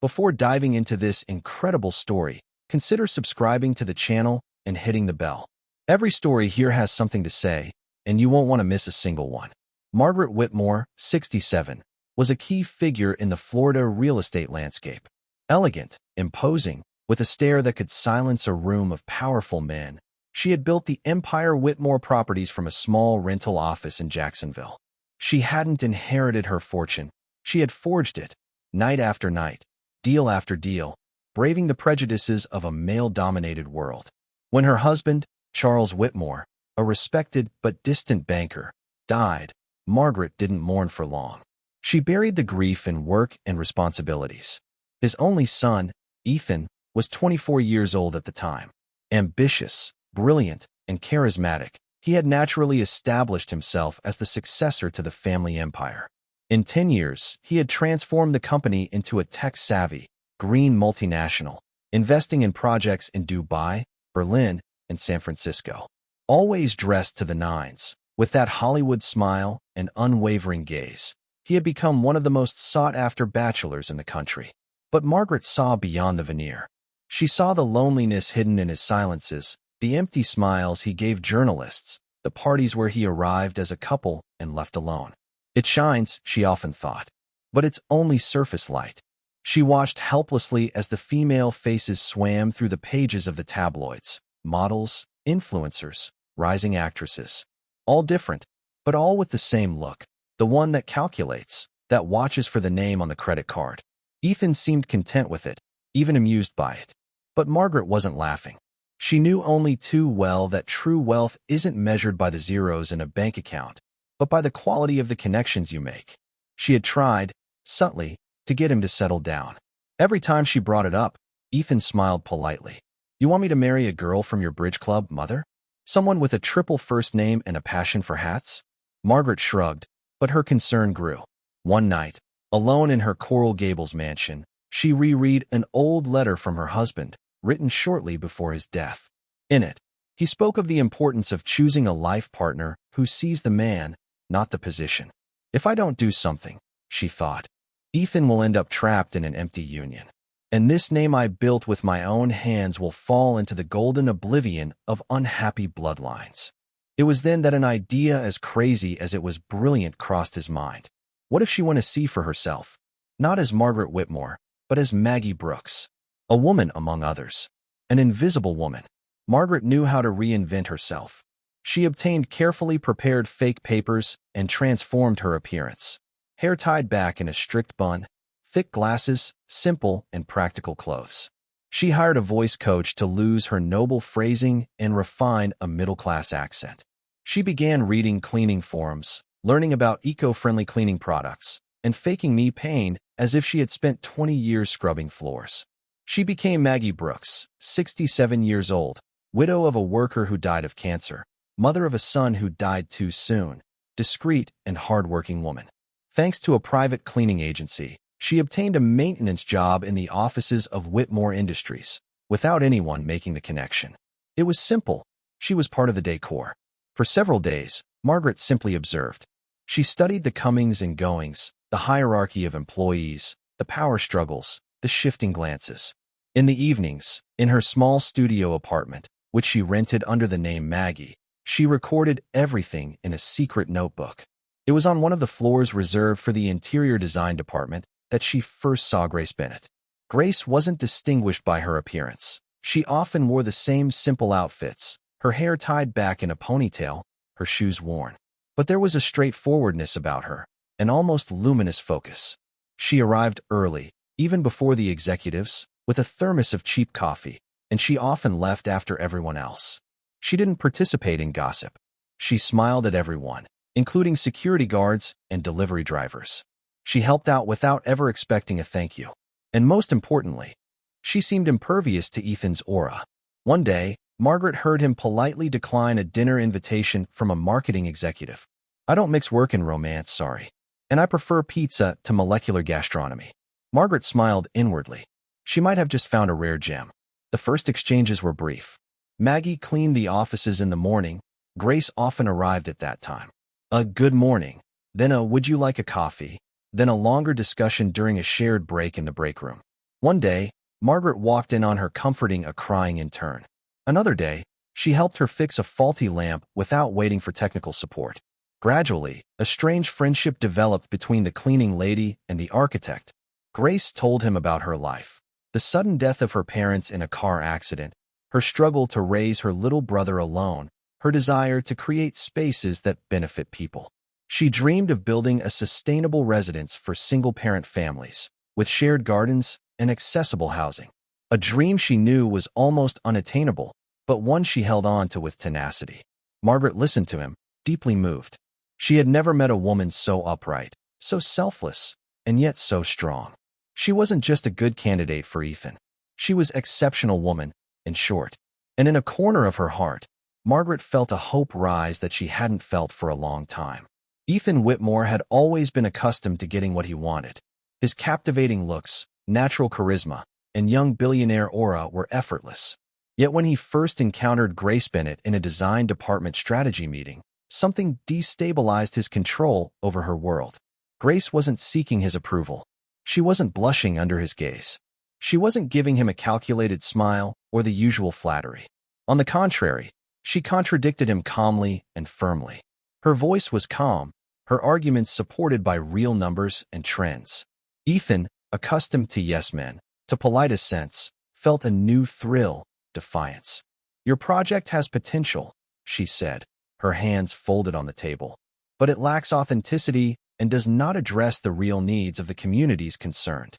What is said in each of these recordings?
Before diving into this incredible story, consider subscribing to the channel and hitting the bell. Every story here has something to say, and you won't want to miss a single one. Margaret Whitmore, 67, was a key figure in the Florida real estate landscape. Elegant, imposing, with a stare that could silence a room of powerful men, she had built the Empire Whitmore Properties from a small rental office in Jacksonville. She hadn't inherited her fortune. She had forged it, night after night, deal after deal, braving the prejudices of a male-dominated world. When her husband, Charles Whitmore, a respected but distant banker, died, Margaret didn't mourn for long. She buried the grief in work and responsibilities. His only son, Ethan, was 24 years old at the time. Ambitious, brilliant, and charismatic, he had naturally established himself as the successor to the family empire. In 10 years, he had transformed the company into a tech-savvy, green multinational, investing in projects in Dubai, Berlin, and San Francisco. Always dressed to the nines, with that Hollywood smile and unwavering gaze, he had become one of the most sought-after bachelors in the country. But Margaret saw beyond the veneer. She saw the loneliness hidden in his silences, the empty smiles he gave journalists, the parties where he arrived as a couple and left alone. It shines, she often thought, but it's only surface light. She watched helplessly as the female faces swam through the pages of the tabloids, models, influencers, rising actresses. All different, but all with the same look, the one that calculates, that watches for the name on the credit card. Ethan seemed content with it, even amused by it. But Margaret wasn't laughing. She knew only too well that true wealth isn't measured by the zeros in a bank account, but by the quality of the connections you make. She had tried, subtly, to get him to settle down. Every time she brought it up, Ethan smiled politely. "You want me to marry a girl from your bridge club, mother? Someone with a triple first name and a passion for hats?" Margaret shrugged, but her concern grew. One night, alone in her Coral Gables mansion, she reread an old letter from her husband, written shortly before his death. In it, he spoke of the importance of choosing a life partner who sees the man, not the position. "If I don't do something," she thought, "Ethan will end up trapped in an empty union. And this name I built with my own hands will fall into the golden oblivion of unhappy bloodlines." It was then that an idea as crazy as it was brilliant crossed his mind. What if she went to see for herself? Not as Margaret Whitmore, but as Maggie Brooks. A woman among others. An invisible woman. Margaret knew how to reinvent herself. She obtained carefully prepared fake papers and transformed her appearance. Hair tied back in a strict bun, thick glasses, simple and practical clothes. She hired a voice coach to lose her noble phrasing and refine a middle-class accent. She began reading cleaning forums, learning about eco-friendly cleaning products, and faking knee pain as if she had spent 20 years scrubbing floors. She became Maggie Brooks, 67 years old, widow of a worker who died of cancer, mother of a son who died too soon, discreet and hard-working woman. Thanks to a private cleaning agency, she obtained a maintenance job in the offices of Whitmore Industries, without anyone making the connection. It was simple. She was part of the decor. For several days, Margaret simply observed. She studied the comings and goings, the hierarchy of employees, the power struggles, the shifting glances. In the evenings, in her small studio apartment, which she rented under the name Maggie, she recorded everything in a secret notebook. It was on one of the floors reserved for the interior design department that she first saw Grace Bennett. Grace wasn't distinguished by her appearance. She often wore the same simple outfits, her hair tied back in a ponytail, her shoes worn. But there was a straightforwardness about her, an almost luminous focus. She arrived early, even before the executives, with a thermos of cheap coffee, and she often left after everyone else. She didn't participate in gossip. She smiled at everyone, including security guards and delivery drivers. She helped out without ever expecting a thank you. And most importantly, she seemed impervious to Ethan's aura. One day, Margaret heard him politely decline a dinner invitation from a marketing executive. "I don't mix work and romance, sorry. And I prefer pizza to molecular gastronomy." Margaret smiled inwardly. She might have just found a rare gem. The first exchanges were brief. Maggie cleaned the offices in the morning. Grace often arrived at that time. A good morning, then a "would you like a coffee?" then a longer discussion during a shared break in the break room. One day, Margaret walked in on her comforting a crying intern. Another day, she helped her fix a faulty lamp without waiting for technical support. Gradually, a strange friendship developed between the cleaning lady and the architect. Grace told him about her life, the sudden death of her parents in a car accident, her struggle to raise her little brother alone, her desire to create spaces that benefit people. She dreamed of building a sustainable residence for single-parent families, with shared gardens and accessible housing. A dream she knew was almost unattainable, but one she held on to with tenacity. Margaret listened to him, deeply moved. She had never met a woman so upright, so selfless, and yet so strong. She wasn't just a good candidate for Ethan. She was an exceptional woman, in short. And in a corner of her heart, Margaret felt a hope rise that she hadn't felt for a long time. Ethan Whitmore had always been accustomed to getting what he wanted. His captivating looks, natural charisma, and young billionaire aura were effortless. Yet when he first encountered Grace Bennett in a design department strategy meeting, something destabilized his control over her world. Grace wasn't seeking his approval. She wasn't blushing under his gaze. She wasn't giving him a calculated smile or the usual flattery. On the contrary, she contradicted him calmly and firmly. Her voice was calm, her arguments supported by real numbers and trends. Ethan, accustomed to yes men, to polite assents, felt a new thrill, defiance. "Your project has potential," she said, her hands folded on the table. "But it lacks authenticity and does not address the real needs of the communities concerned."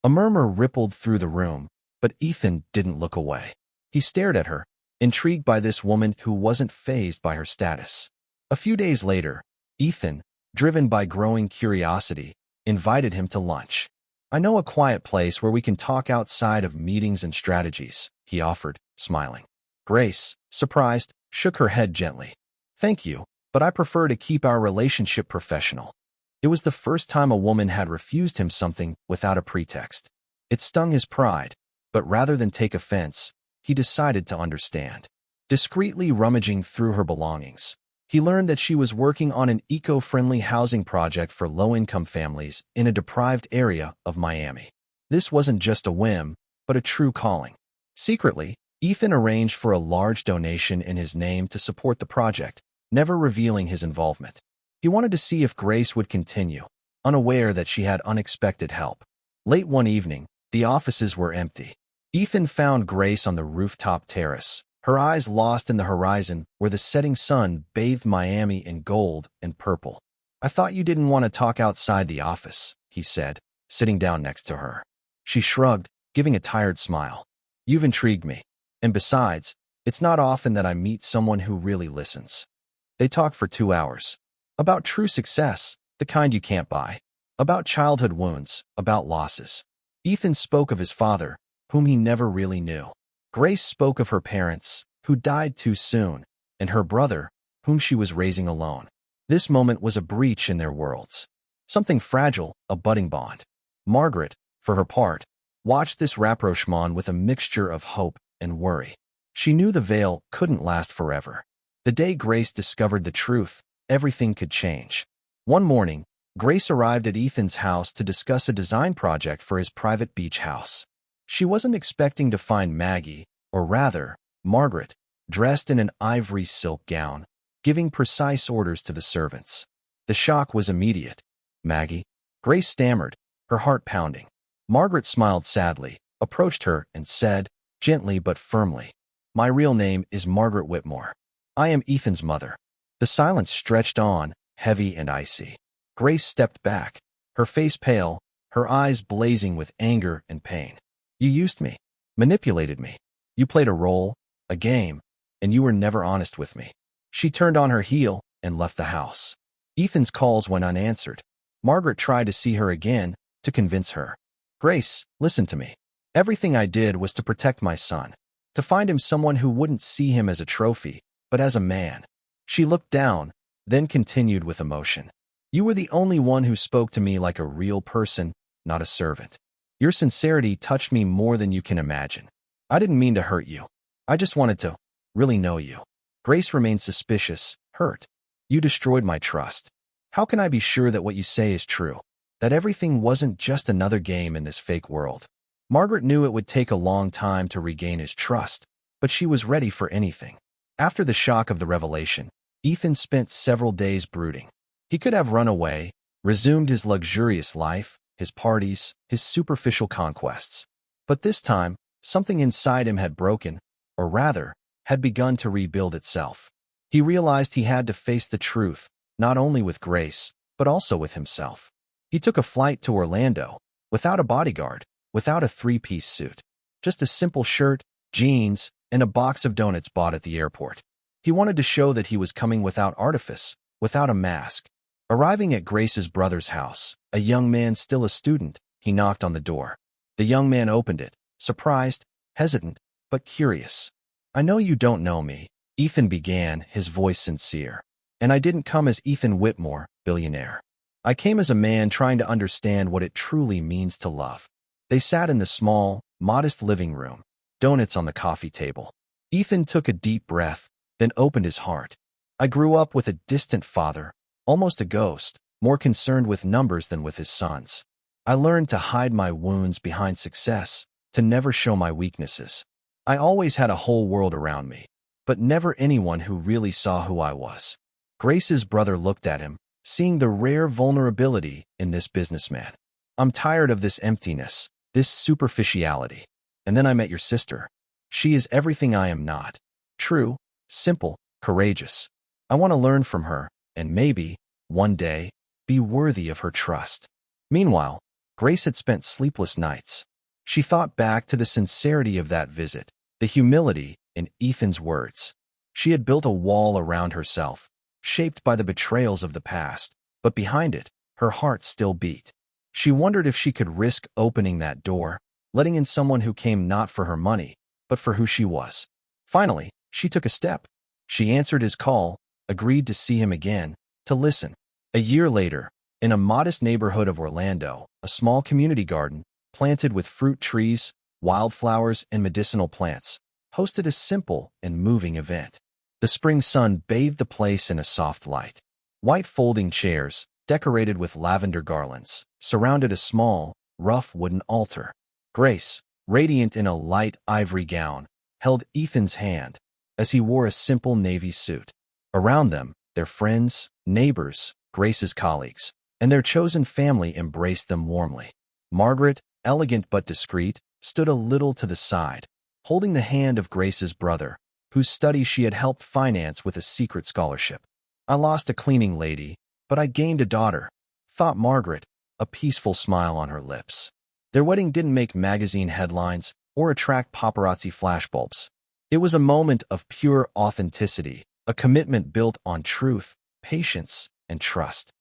A murmur rippled through the room, but Ethan didn't look away. He stared at her, intrigued by this woman who wasn't fazed by her status. A few days later, Ethan, driven by growing curiosity, invited him to lunch. "I know a quiet place where we can talk outside of meetings and strategies," he offered, smiling. Grace, surprised, shook her head gently. "Thank you, but I prefer to keep our relationship professional." It was the first time a woman had refused him something without a pretext. It stung his pride, but rather than take offense, he decided to understand. Discreetly rummaging through her belongings, he learned that she was working on an eco-friendly housing project for low-income families in a deprived area of Miami. This wasn't just a whim, but a true calling. Secretly, Ethan arranged for a large donation in his name to support the project, never revealing his involvement. He wanted to see if Grace would continue, unaware that she had unexpected help. Late one evening, the offices were empty. Ethan found Grace on the rooftop terrace, her eyes lost in the horizon where the setting sun bathed Miami in gold and purple. "I thought you didn't want to talk outside the office," he said, sitting down next to her. She shrugged, giving a tired smile. "You've intrigued me. And besides, it's not often that I meet someone who really listens." They talked for 2 hours. About true success, the kind you can't buy. About childhood wounds, about losses. Ethan spoke of his father, whom he never really knew. Grace spoke of her parents, who died too soon, and her brother, whom she was raising alone. This moment was a breach in their worlds. Something fragile, a budding bond. Margaret, for her part, watched this rapprochement with a mixture of hope and worry. She knew the veil couldn't last forever. The day Grace discovered the truth, everything could change. One morning, Grace arrived at Ethan's house to discuss a design project for his private beach house. She wasn't expecting to find Maggie, or rather, Margaret, dressed in an ivory silk gown, giving precise orders to the servants. The shock was immediate. "Maggie?" Grace stammered, her heart pounding. Margaret smiled sadly, approached her, and said, gently but firmly, "My real name is Margaret Whitmore. I am Ethan's mother." The silence stretched on, heavy and icy. Grace stepped back, her face pale, her eyes blazing with anger and pain. "You used me, manipulated me. You played a role, a game, and you were never honest with me." She turned on her heel and left the house. Ethan's calls went unanswered. Margaret tried to see her again, to convince her. "Grace, listen to me. Everything I did was to protect my son, to find him someone who wouldn't see him as a trophy, but as a man." She looked down, then continued with emotion. "You were the only one who spoke to me like a real person, not a servant. Your sincerity touched me more than you can imagine. I didn't mean to hurt you. I just wanted to really know you." Grace remained suspicious, hurt. "You destroyed my trust. How can I be sure that what you say is true? That everything wasn't just another game in this fake world?" Margaret knew it would take a long time to regain his trust, but she was ready for anything. After the shock of the revelation, Ethan spent several days brooding. He could have run away, resumed his luxurious life, his parties, his superficial conquests. But this time, something inside him had broken, or rather, had begun to rebuild itself. He realized he had to face the truth, not only with Grace, but also with himself. He took a flight to Orlando, without a bodyguard, without a three-piece suit. Just a simple shirt, jeans, and a box of donuts bought at the airport. He wanted to show that he was coming without artifice, without a mask. Arriving at Grace's brother's house, a young man still a student, he knocked on the door. The young man opened it, surprised, hesitant, but curious. "I know you don't know me," Ethan began, his voice sincere. "And I didn't come as Ethan Whitmore, billionaire. I came as a man trying to understand what it truly means to love." They sat in the small, modest living room, donuts on the coffee table. Ethan took a deep breath, then opened his heart. "I grew up with a distant father, almost a ghost, more concerned with numbers than with his sons. I learned to hide my wounds behind success, to never show my weaknesses. I always had a whole world around me, but never anyone who really saw who I was." Grace's brother looked at him, seeing the rare vulnerability in this businessman. "I'm tired of this emptiness, this superficiality. And then I met your sister. She is everything I am not. True, simple, courageous. I want to learn from her, and maybe, one day, be worthy of her trust." Meanwhile, Grace had spent sleepless nights. She thought back to the sincerity of that visit, the humility in Ethan's words. She had built a wall around herself, shaped by the betrayals of the past, but behind it, her heart still beat. She wondered if she could risk opening that door, letting in someone who came not for her money, but for who she was. Finally, she took a step. She answered his call, agreed to see him again, to listen. A year later, in a modest neighborhood of Orlando, a small community garden, planted with fruit trees, wildflowers, and medicinal plants, hosted a simple and moving event. The spring sun bathed the place in a soft light. White folding chairs, decorated with lavender garlands, surrounded a small, rough wooden altar. Grace, radiant in a light ivory gown, held Ethan's hand as he wore a simple navy suit. Around them, their friends, neighbors, Grace's colleagues, and their chosen family embraced them warmly. Margaret, elegant but discreet, stood a little to the side, holding the hand of Grace's brother, whose studies she had helped finance with a secret scholarship. "I lost a cleaning lady, but I gained a daughter," thought Margaret, a peaceful smile on her lips. Their wedding didn't make magazine headlines or attract paparazzi flashbulbs. It was a moment of pure authenticity, a commitment built on truth, patience, and trust.